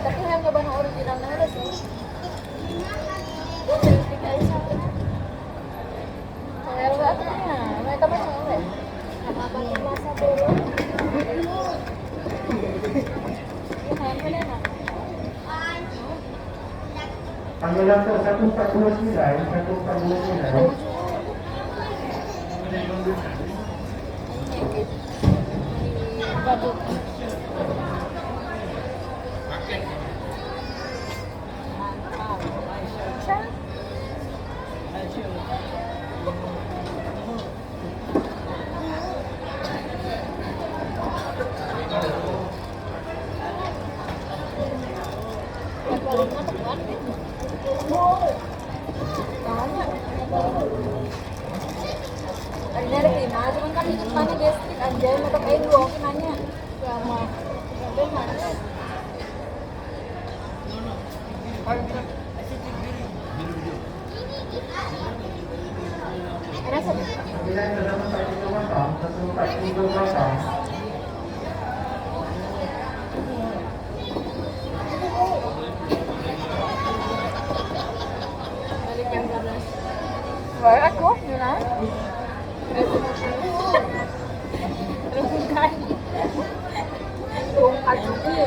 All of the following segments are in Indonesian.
Tapi yang nyoba original na sih. Panggilan po, 149, 149. Cuman kan itu tanya gestrik aja, mata kain doang nanya sama mana? Rasa Wah, aku gimana? Terus kan tungkat juga.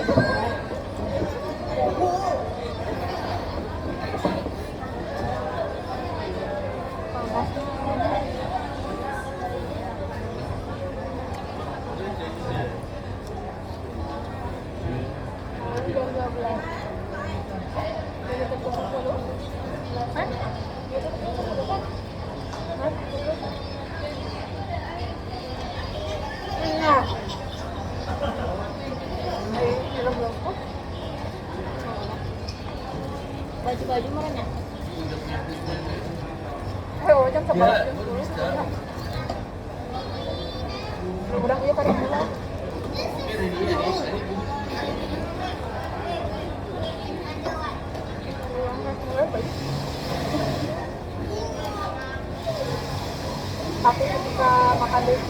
Baju-baju mana? Oh, jam 11. Udah dia pada mulai. Tapi ketika makan dulu.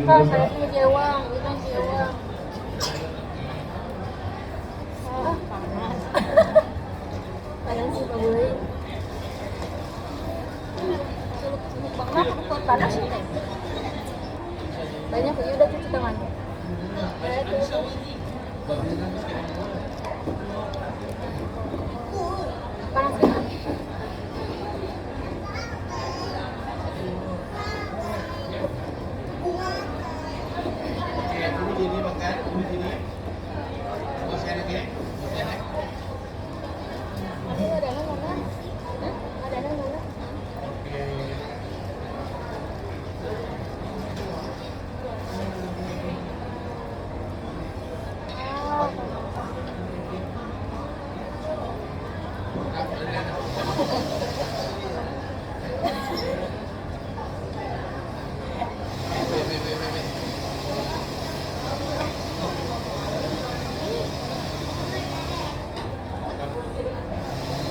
Kalau saya tuh jewang, bilang jewang. Panas. Panas sih Pak Boy. Banget aku panas sih. Banyak ya udah cuci tangan. Panas kan?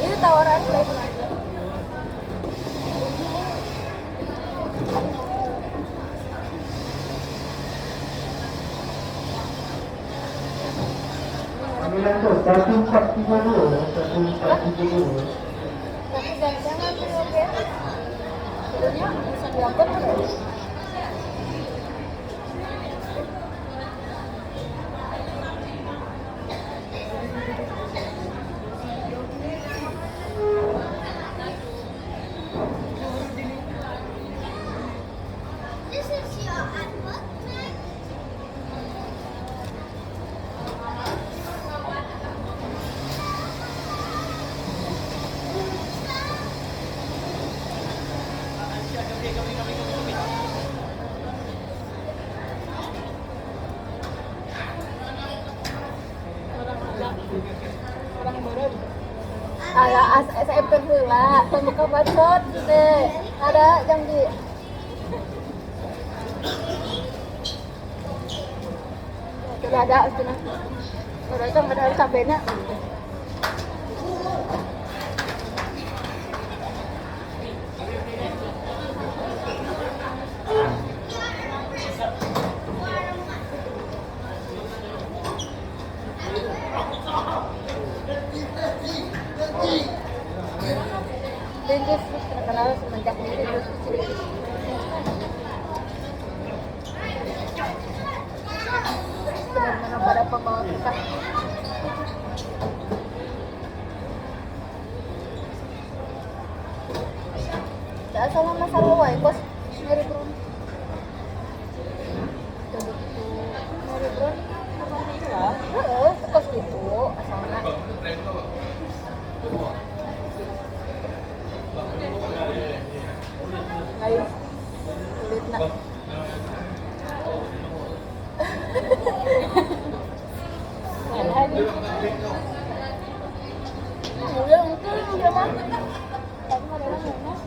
Itu tawaran lagi. Panggilan tu 1432, 1432. Tapi jangan tuh oke. Sebenarnya bisa diangkat kan? Ala SMP pula, pembuka bacot deh. Ada yang di sudah ada sudah. Sudah itu ada cabenya. Terus terkenal semenjak ini terus benar-benar pada pembawa kita. Tidak sama masalah wae bos Mary Brown. Jadi itu Mary Brown apa lah? Kos gitu asalnya. Ayo, sulit nak. Malah ni. Udah mungkin udah mah. Tapi ada mana?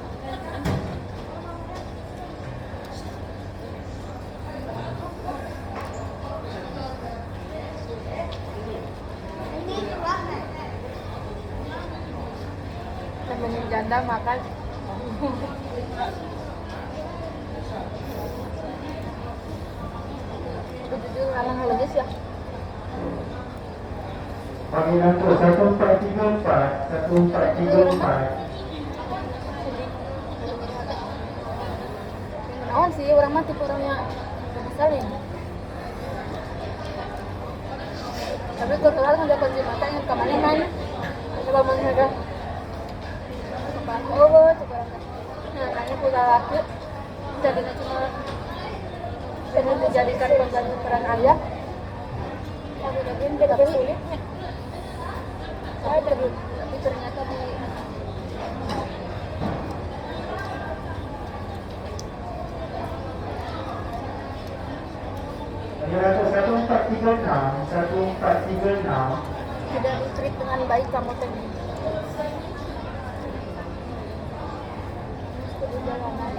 Temenin janda makan. Jujur alang halus ya. Panggilan tu 1434, 1434. Naon sih orang mah tipe orangnya ngeselin. Tapi kebetulan kan dapat jembatan yang kemarin kan. Coba menjaga. Oh, coba. Nah, nanya pula laki. Jadinya cuma pengen dijadikan pengganti peran ayah. Tapi dia gak sulit. Saya tapi ternyata di Panggilan tu 1436, 1436. tidak di-treat dengan baik kamu tadi. Di jalanan.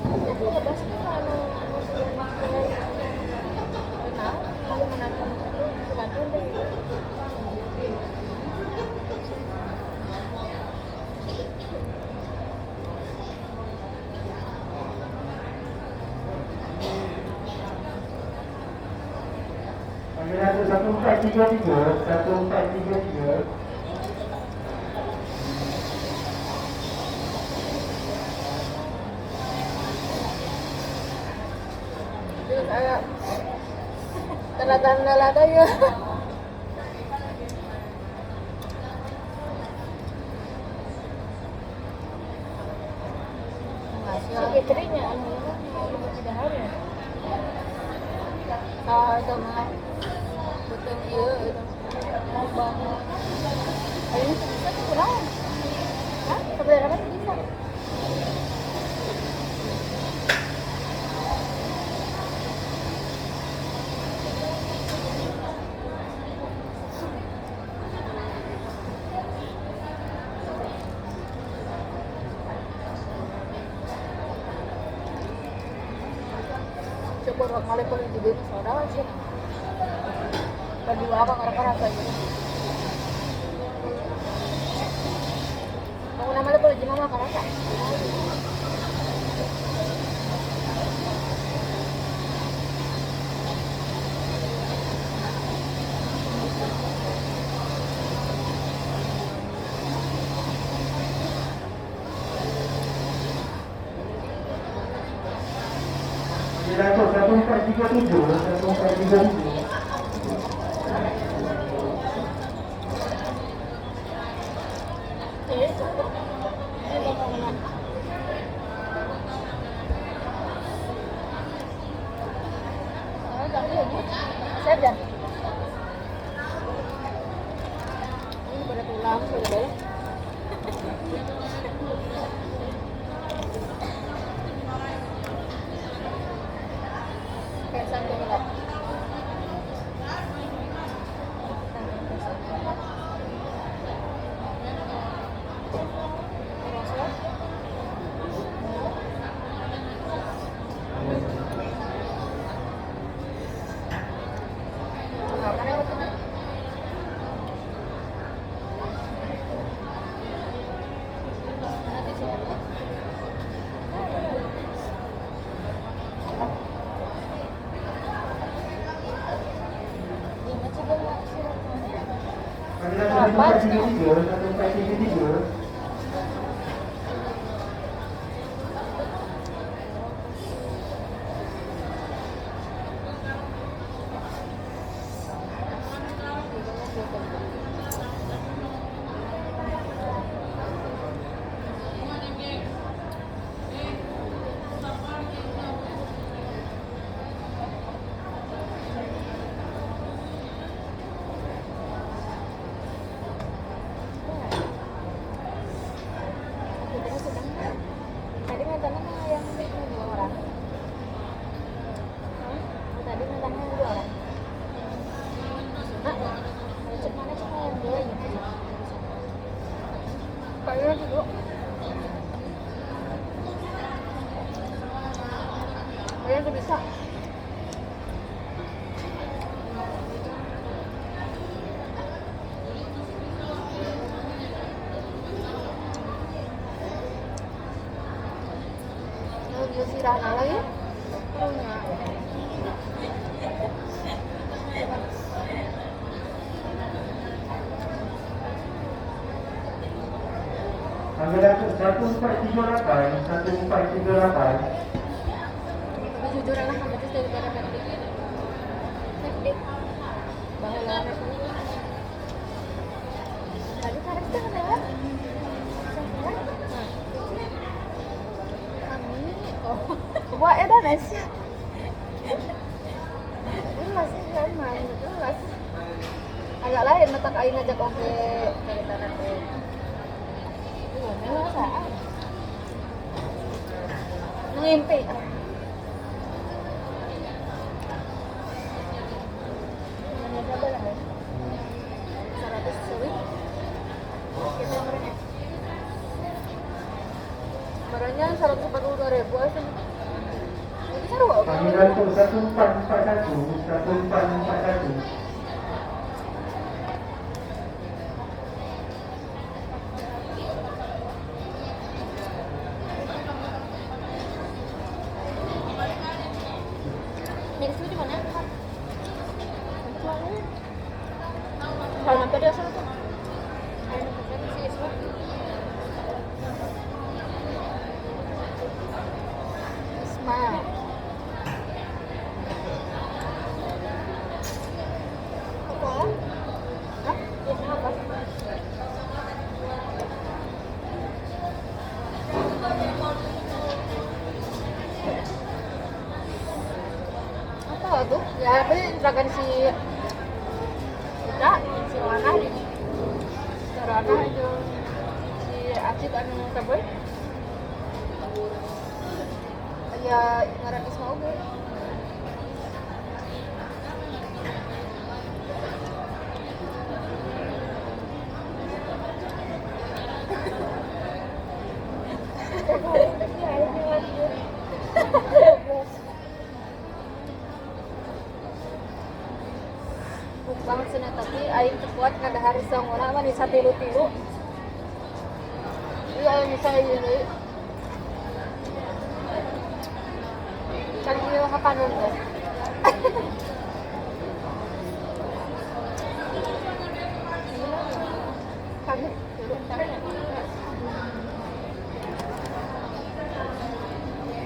Itu lepas kalau kenal, kalau menonton itu silakan deh. Panggilan tu 1433, 1433. Terus kayak tanda-tanda ladanya. Sekreterinya alhamdulillah tidak hari. Sama betul dia itu mau bangun. Ini bisa kurang. Hah? Sebenarnya kan bisa. Coba orang malah kalau di desa saudara sih. Berdua apa orang-orang saja. Mau nama le kalau di mama karasa. Wiranto 1437, 1437. Saja. Ini pada pulang sudah ya. Kayak sambil ngeliat. Wiranto 1433, 1433. Tadi mantannya yang dua orang. Tadi mantannya yang dua orang. Cek mana cuma yang dua ini. Kayaknya dulu. Kayaknya tuh bisa. Sirana lagi punya Wiranto 1438, 1438. tapi jujur lah sama terus daripada Netflix bahwa tadi karakter lewat wah edan sih ini masih sama jelas agak lain letak air ngajak oke dari tanah teh memang saat ngimpi berapa lah 100 sewit kita mereka barangnya 142.000 asal itu seru apa? Wiranto 1441, 1441. Next di mana? Kalau sampai dia sana tuh. Ayo kita si Isma. Isma. Apa? Hah? Ini apa? Apa tuh? Ya, tapi interakan si Ida, si Wana, si Rana itu si Acit anu kaboy. Ya ngaran Isma oge. Banget sana tapi aing terkuat ngadahar sangona mah di satilu-tilu. Iya aing misalnya ini. Cari dia hakanan teh. Kami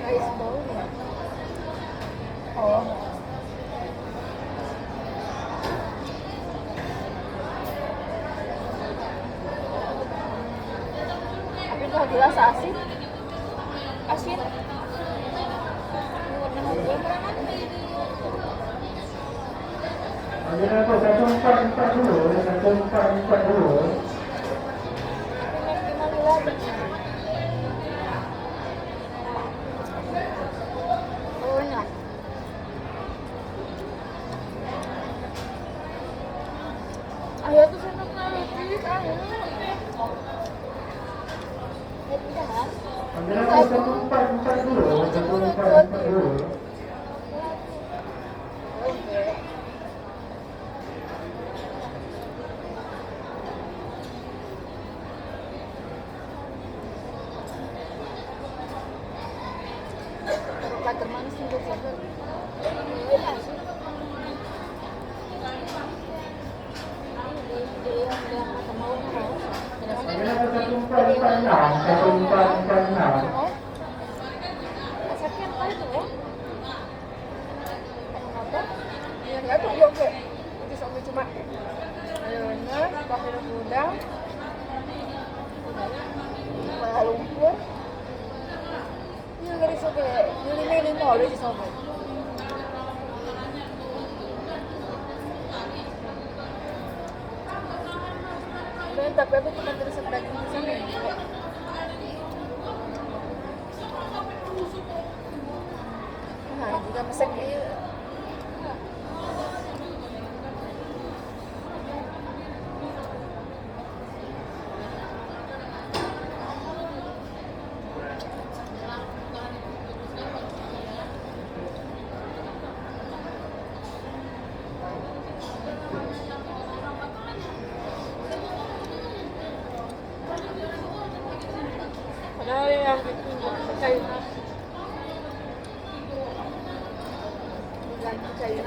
guys bau ya. Jelas asin. Asin. Warna hijau merangan. Ambil aku 1442, 1442. Ini gimana lagi? Oh, enak. Ayo tuh senang banget, ayo. Bisa kan? Ambil aku 1442, 1442. Butter manis nih guys, enak sih. Ini yang mata maunya mau. Ambil aku 1446, 1446. Sakit apa itu ya? Apa? Ya nggak tahu juga. Itu sampai cuma. Ayo bener, pakai udang. Kuala Lumpur. Ini dari sobe, ini mau dari sobe. Dan tapi aku cuma terus daging di sana. Nah, juga masak ini. Padahal yang itu kayu. Bukan kayu.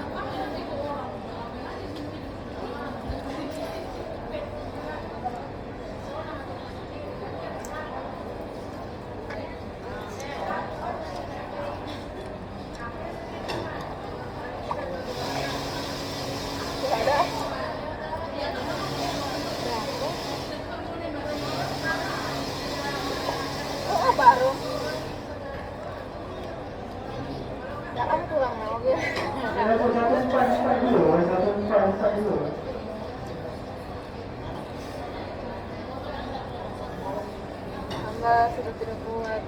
Tidak ada. Oh, baru. Ya kan pulang lagi. Ambil aku 1442, 1442. Enggak, sudah tidak kuat.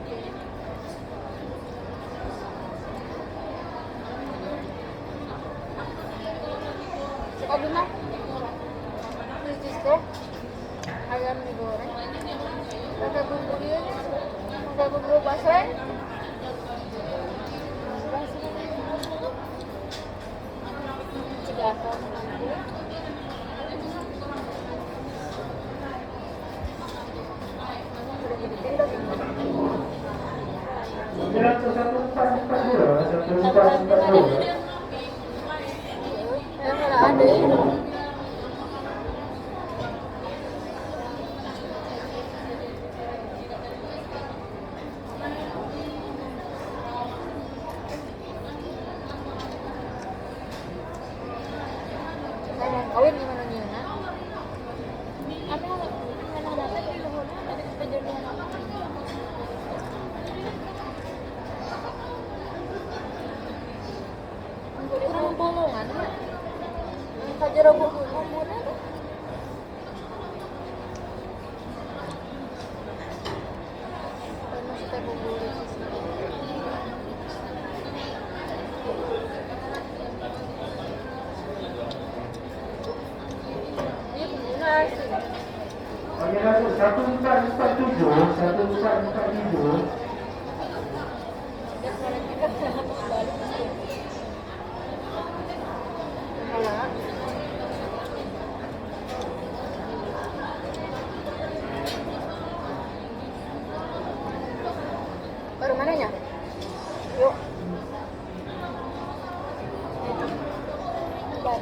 Suka bima? This ayam digoreng. Pakai bumbu dia, pakai bumbu basah. Tidak tahu nanti. Sudah jadi tindak. Ambil aku 1442, 1442. Yang mana ada ini? Saya mau kawin gimana nih, Nak? Apa yang ada di luar ada kejadian apa? Kurang bomongan ya? Kajero bumbu-bumbunya tuh. Masih bumbu di sini. Ini bumbu nasi. Ambil aku 1447, 1447. Ya, kalau kita balik pasti. Malah. Baru mananya? Yuk. Bye.